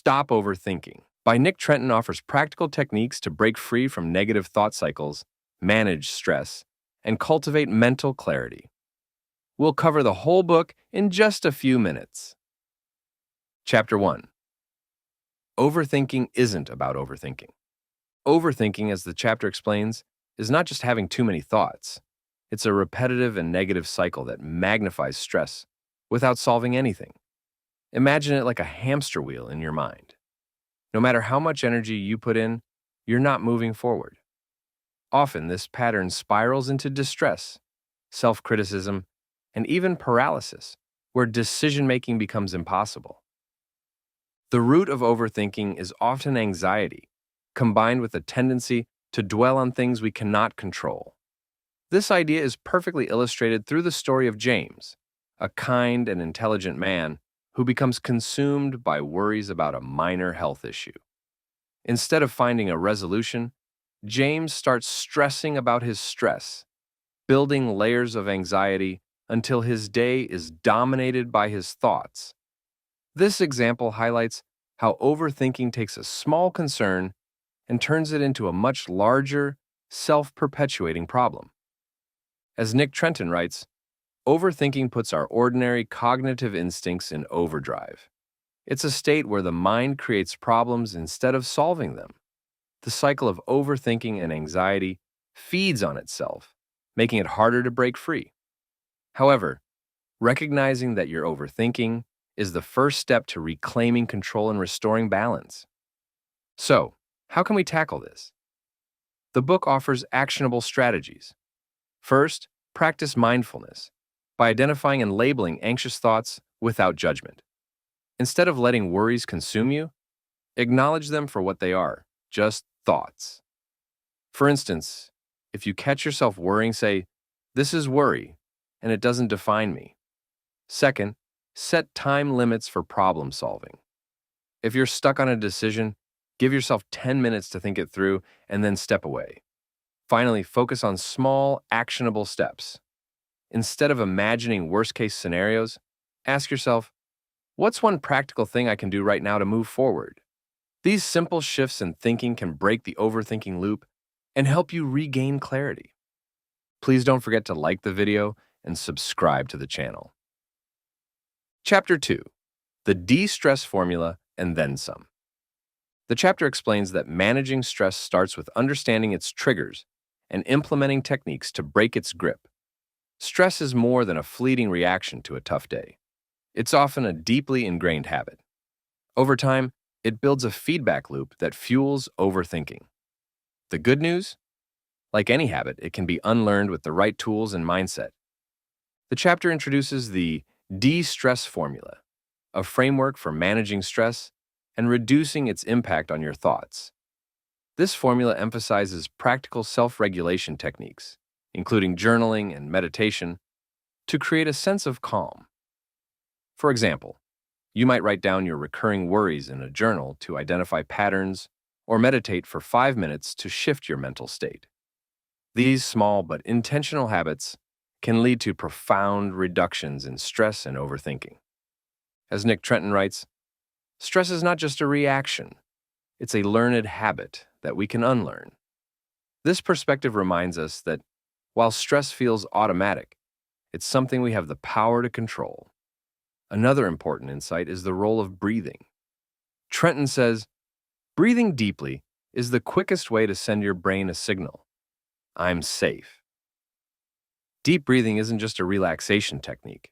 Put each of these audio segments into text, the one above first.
Stop Overthinking by Nick Trenton offers practical techniques to break free from negative thought cycles, manage stress, and cultivate mental clarity. We'll cover the whole book in just a few minutes. Chapter 1. Overthinking isn't about overthinking. Overthinking, as the chapter explains, is not just having too many thoughts. It's a repetitive and negative cycle that magnifies stress without solving anything. Imagine it like a hamster wheel in your mind. No matter how much energy you put in, you're not moving forward. Often, this pattern spirals into distress, self-criticism, and even paralysis, where decision-making becomes impossible. The root of overthinking is often anxiety, combined with a tendency to dwell on things we cannot control. This idea is perfectly illustrated through the story of James, a kind and intelligent man who becomes consumed by worries about a minor health issue. Instead of finding a resolution, James starts stressing about his stress, building layers of anxiety until his day is dominated by his thoughts. This example highlights how overthinking takes a small concern and turns it into a much larger, self-perpetuating problem. As Nick Trenton writes, overthinking puts our ordinary cognitive instincts in overdrive. It's a state where the mind creates problems instead of solving them. The cycle of overthinking and anxiety feeds on itself, making it harder to break free. However, recognizing that you're overthinking is the first step to reclaiming control and restoring balance. So, how can we tackle this? The book offers actionable strategies. First, practice mindfulness by identifying and labeling anxious thoughts without judgment. Instead of letting worries consume you, acknowledge them for what they are, just thoughts. For instance, if you catch yourself worrying, say, "This is worry, and it doesn't define me." Second, set time limits for problem solving. If you're stuck on a decision, give yourself 10 minutes to think it through and then step away. Finally, focus on small, actionable steps. Instead of imagining worst-case scenarios, ask yourself, what's one practical thing I can do right now to move forward? These simple shifts in thinking can break the overthinking loop and help you regain clarity. Please don't forget to like the video and subscribe to the channel. Chapter 2. The De-Stress Formula and Then Some. The chapter explains that managing stress starts with understanding its triggers and implementing techniques to break its grip. Stress is more than a fleeting reaction to a tough day. It's often a deeply ingrained habit. Over time, it builds a feedback loop that fuels overthinking. The good news? Like any habit, it can be unlearned with the right tools and mindset. The chapter introduces the De-Stress Formula, a framework for managing stress and reducing its impact on your thoughts. This formula emphasizes practical self-regulation techniques, including journaling and meditation, to create a sense of calm. For example, you might write down your recurring worries in a journal to identify patterns or meditate for 5 minutes to shift your mental state. These small but intentional habits can lead to profound reductions in stress and overthinking. As Nick Trenton writes, stress is not just a reaction, it's a learned habit that we can unlearn. This perspective reminds us that while stress feels automatic, it's something we have the power to control. Another important insight is the role of breathing. Trenton says, breathing deeply is the quickest way to send your brain a signal. I'm safe. Deep breathing isn't just a relaxation technique.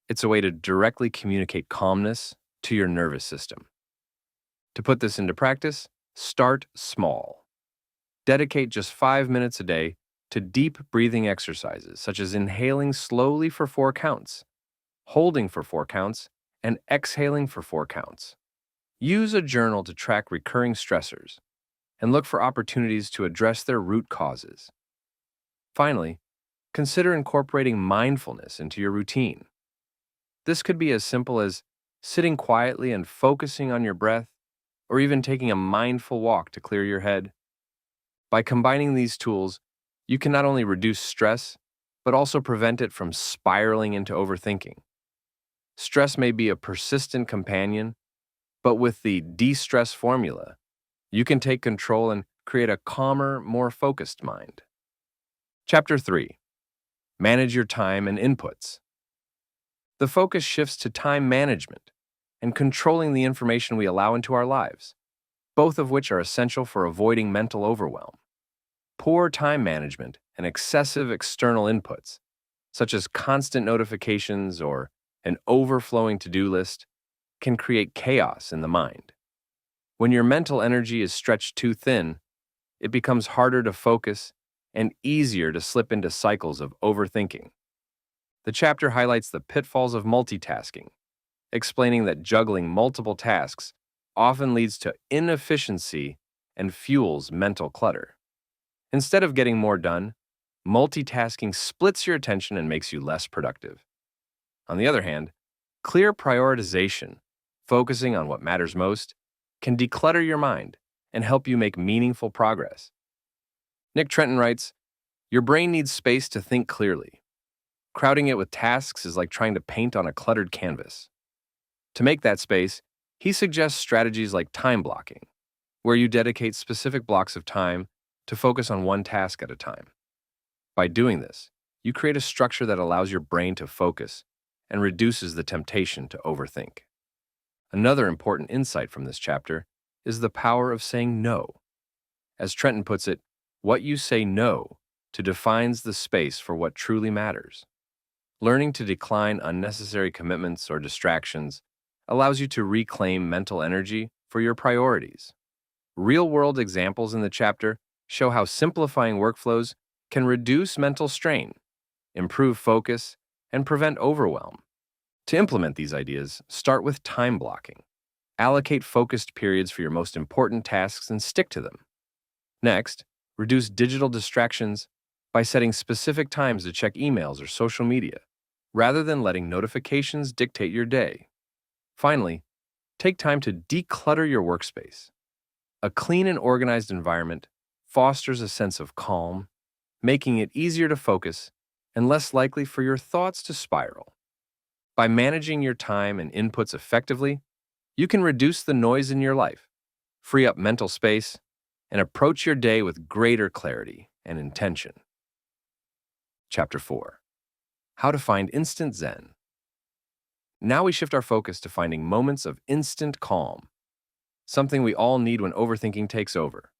It's a way to directly communicate calmness to your nervous system. To put this into practice, start small. Dedicate just 5 minutes a day to deep breathing exercises, such as inhaling slowly for 4 counts, holding for 4 counts, and exhaling for 4 counts. Use a journal to track recurring stressors and look for opportunities to address their root causes. Finally, consider incorporating mindfulness into your routine. This could be as simple as sitting quietly and focusing on your breath, or even taking a mindful walk to clear your head. By combining these tools, you can not only reduce stress, but also prevent it from spiraling into overthinking. Stress may be a persistent companion, But with the de-stress formula, you can take control and create a calmer, more focused mind. Chapter 3. Manage your time and inputs. The focus shifts to time management and controlling the information we allow into our lives, both of which are essential for avoiding mental overwhelm. Poor time management and excessive external inputs, such as constant notifications or an overflowing to-do list, can create chaos in the mind. When your mental energy is stretched too thin, it becomes harder to focus and easier to slip into cycles of overthinking. The chapter highlights the pitfalls of multitasking, explaining that juggling multiple tasks often leads to inefficiency and fuels mental clutter. Instead of getting more done, multitasking splits your attention and makes you less productive. On the other hand, clear prioritization, focusing on what matters most, can declutter your mind and help you make meaningful progress. Nick Trenton writes, "Your brain needs space to think clearly. Crowding it with tasks is like trying to paint on a cluttered canvas." To make that space, he suggests strategies like time blocking, where you dedicate specific blocks of time to focus on one task at a time. By doing this, you create a structure that allows your brain to focus and reduces the temptation to overthink. Another important insight from this chapter is the power of saying no. As Trenton puts it, what you say no to defines the space for what truly matters. Learning to decline unnecessary commitments or distractions allows you to reclaim mental energy for your priorities. Real-world examples in the chapter show how simplifying workflows can reduce mental strain, improve focus, and prevent overwhelm. To implement these ideas, start with time blocking. Allocate focused periods for your most important tasks and stick to them. Next, reduce digital distractions by setting specific times to check emails or social media, rather than letting notifications dictate your day. Finally, take time to declutter your workspace. A clean and organized environment fosters a sense of calm, making it easier to focus and less likely for your thoughts to spiral. By managing your time and inputs effectively, you can reduce the noise in your life, free up mental space, and approach your day with greater clarity and intention. Chapter 4. How to Find Instant Zen. Now we shift our focus to finding moments of instant calm, something we all need when overthinking takes over.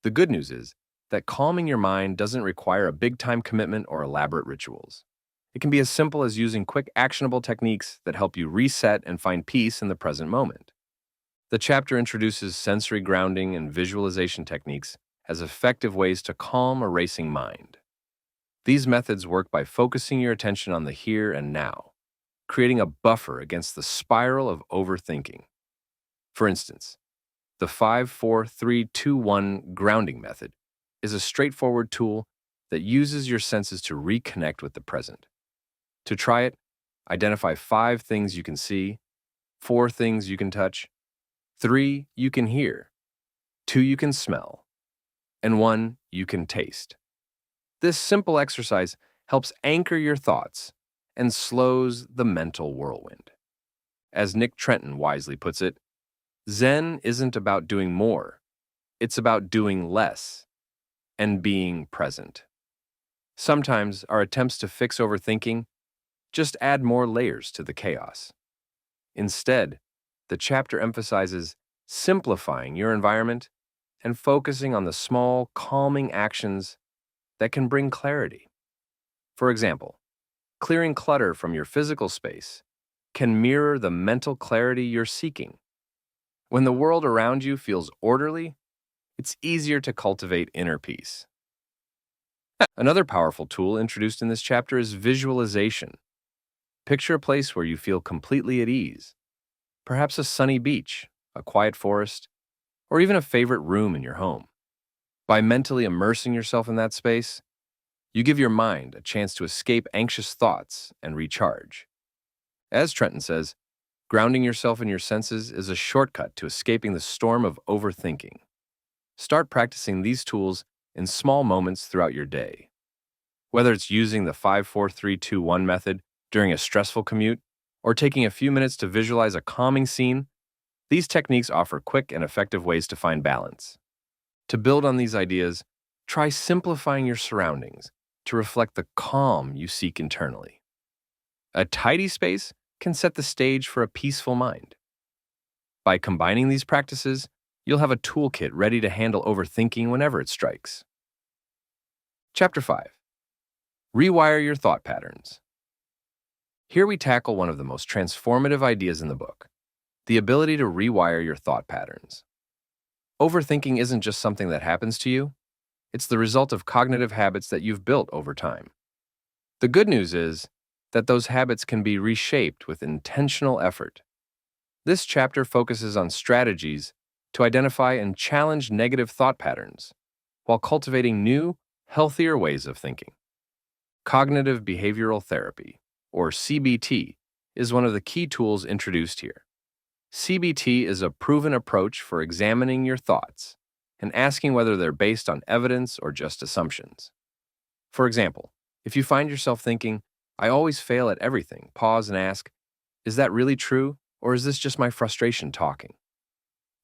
The good news is that calming your mind doesn't require a big-time commitment or elaborate rituals. It can be as simple as using quick, actionable techniques that help you reset and find peace in the present moment. The chapter introduces sensory grounding and visualization techniques as effective ways to calm a racing mind. These methods work by focusing your attention on the here and now, creating a buffer against the spiral of overthinking. For instance, the 5-4-3-2-1 grounding method is a straightforward tool that uses your senses to reconnect with the present. To try it, identify 5 things you can see, 4 things you can touch, 3 you can hear, 2 you can smell, and 1 you can taste. This simple exercise helps anchor your thoughts and slows the mental whirlwind. As Nick Trenton wisely puts it, Zen isn't about doing more, it's about doing less and being present. Sometimes our attempts to fix overthinking just add more layers to the chaos. Instead, the chapter emphasizes simplifying your environment and focusing on the small, calming actions that can bring clarity. For example, clearing clutter from your physical space can mirror the mental clarity you're seeking. When the world around you feels orderly, it's easier to cultivate inner peace. Another powerful tool introduced in this chapter is visualization. Picture a place where you feel completely at ease. Perhaps a sunny beach, a quiet forest, or even a favorite room in your home. By mentally immersing yourself in that space, you give your mind a chance to escape anxious thoughts and recharge. As Trenton says, grounding yourself in your senses is a shortcut to escaping the storm of overthinking. Start practicing these tools in small moments throughout your day. Whether it's using the 5-4-3-2-1 method during a stressful commute, or taking a few minutes to visualize a calming scene, These techniques offer quick and effective ways to find balance. To build on these ideas, try simplifying your surroundings to reflect the calm you seek internally. A tidy space can set the stage for a peaceful mind. By combining these practices, you'll have a toolkit ready to handle overthinking whenever it strikes. Chapter 5. Rewire your thought patterns. Here we tackle one of the most transformative ideas in the book, the ability to rewire your thought patterns. Overthinking isn't just something that happens to you, it's the result of cognitive habits that you've built over time. The good news is that those habits can be reshaped with intentional effort. This chapter focuses on strategies to identify and challenge negative thought patterns while cultivating new, healthier ways of thinking. Cognitive behavioral therapy, or CBT, is one of the key tools introduced here. CBT is a proven approach for examining your thoughts and asking whether they're based on evidence or just assumptions. For example, if you find yourself thinking, "I always fail at everything," pause and ask, "Is that really true, or is this just my frustration talking?"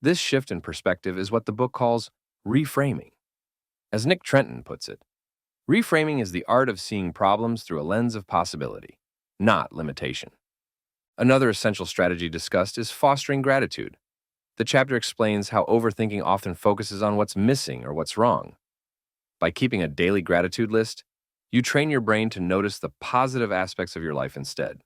This shift in perspective is what the book calls reframing. As Nick Trenton puts it, reframing is the art of seeing problems through a lens of possibility, not limitation. Another essential strategy discussed is fostering gratitude. The chapter explains how overthinking often focuses on what's missing or what's wrong. By keeping a daily gratitude list, you train your brain to notice the positive aspects of your life instead.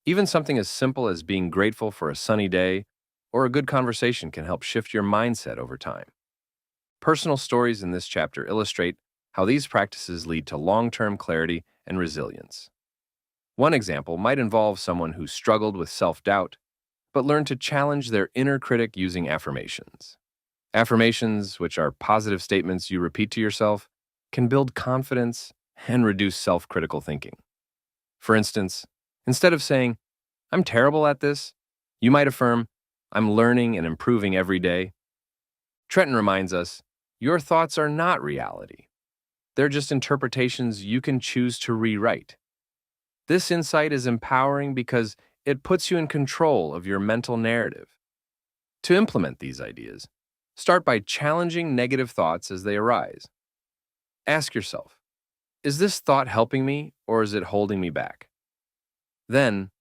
Even something as simple as being grateful for a sunny day or a good conversation can help shift your mindset over time. Personal stories in this chapter illustrate how these practices lead to long-term clarity and resilience. One example might involve someone who struggled with self-doubt, but learned to challenge their inner critic using affirmations. Affirmations, which are positive statements you repeat to yourself, can build confidence and reduce self-critical thinking. For instance, instead of saying, "I'm terrible at this," you might affirm, "I'm learning and improving every day." Trenton reminds us, your thoughts are not reality. They're just interpretations you can choose to rewrite. This insight is empowering because it puts you in control of your mental narrative. To implement these ideas, start by challenging negative thoughts as they arise. Ask yourself, is this thought helping me or is it holding me back? Then,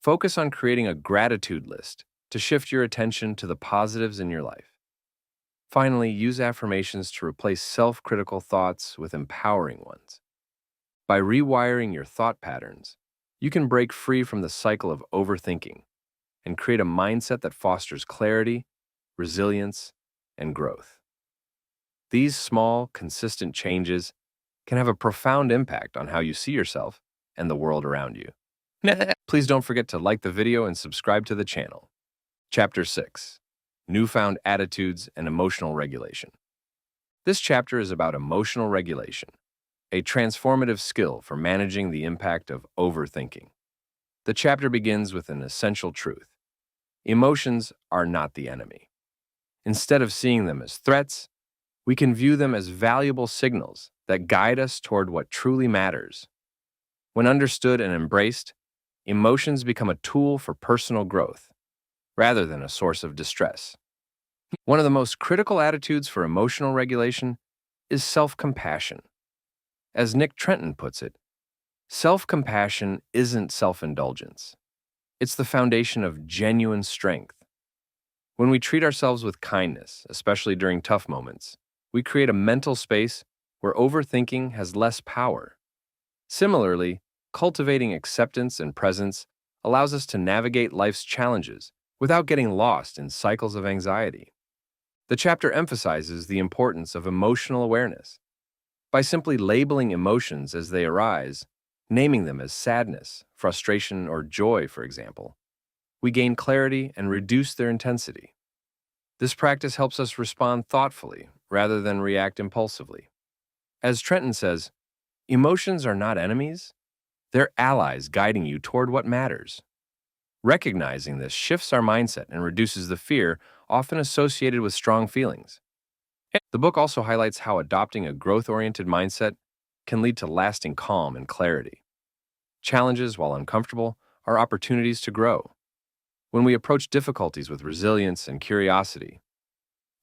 focus on creating a gratitude list to shift your attention to the positives in your life. Finally, use affirmations to replace self-critical thoughts with empowering ones. By rewiring your thought patterns, you can break free from the cycle of overthinking and create a mindset that fosters clarity, resilience, and growth. These small, consistent changes can have a profound impact on how you see yourself and the world around you. Please don't forget to like the video and subscribe to the channel. Chapter 6. Newfound Attitudes and Emotional Regulation. This chapter is about emotional regulation, a transformative skill for managing the impact of overthinking. The chapter begins with an essential truth. Emotions are not the enemy. Instead of seeing them as threats, we can view them as valuable signals that guide us toward what truly matters. When understood and embraced, emotions become a tool for personal growth, rather than a source of distress. One of the most critical attitudes for emotional regulation is self-compassion. As Nick Trenton puts it, self-compassion isn't self-indulgence. It's the foundation of genuine strength. When we treat ourselves with kindness, especially during tough moments, we create a mental space where overthinking has less power. Similarly, cultivating acceptance and presence allows us to navigate life's challenges without getting lost in cycles of anxiety. The chapter emphasizes the importance of emotional awareness. By simply labeling emotions as they arise, naming them as sadness, frustration, or joy, for example, we gain clarity and reduce their intensity. This practice helps us respond thoughtfully rather than react impulsively. As Trenton says, emotions are not enemies, they're allies guiding you toward what matters. Recognizing this shifts our mindset and reduces the fear often associated with strong feelings. The book also highlights how adopting a growth-oriented mindset can lead to lasting calm and clarity. Challenges, while uncomfortable, are opportunities to grow. When we approach difficulties with resilience and curiosity,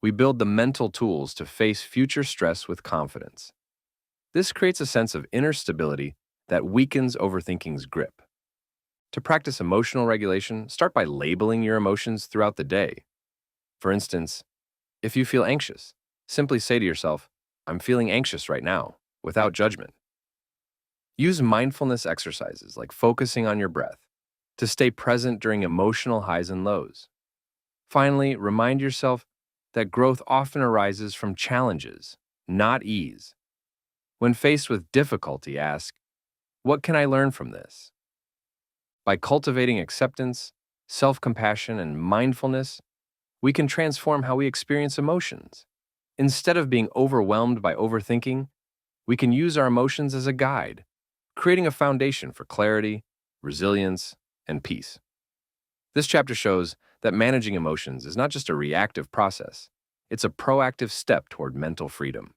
we build the mental tools to face future stress with confidence. This creates a sense of inner stability that weakens overthinking's grip. To practice emotional regulation, start by labeling your emotions throughout the day. For instance, if you feel anxious, simply say to yourself, "I'm feeling anxious right now," without judgment. Use mindfulness exercises like focusing on your breath to stay present during emotional highs and lows. Finally, remind yourself that growth often arises from challenges, not ease. When faced with difficulty, ask, "What can I learn from this?" By cultivating acceptance, self-compassion, and mindfulness, we can transform how we experience emotions. Instead of being overwhelmed by overthinking, we can use our emotions as a guide, creating a foundation for clarity, resilience, and peace. This chapter shows that managing emotions is not just a reactive process, it's a proactive step toward mental freedom.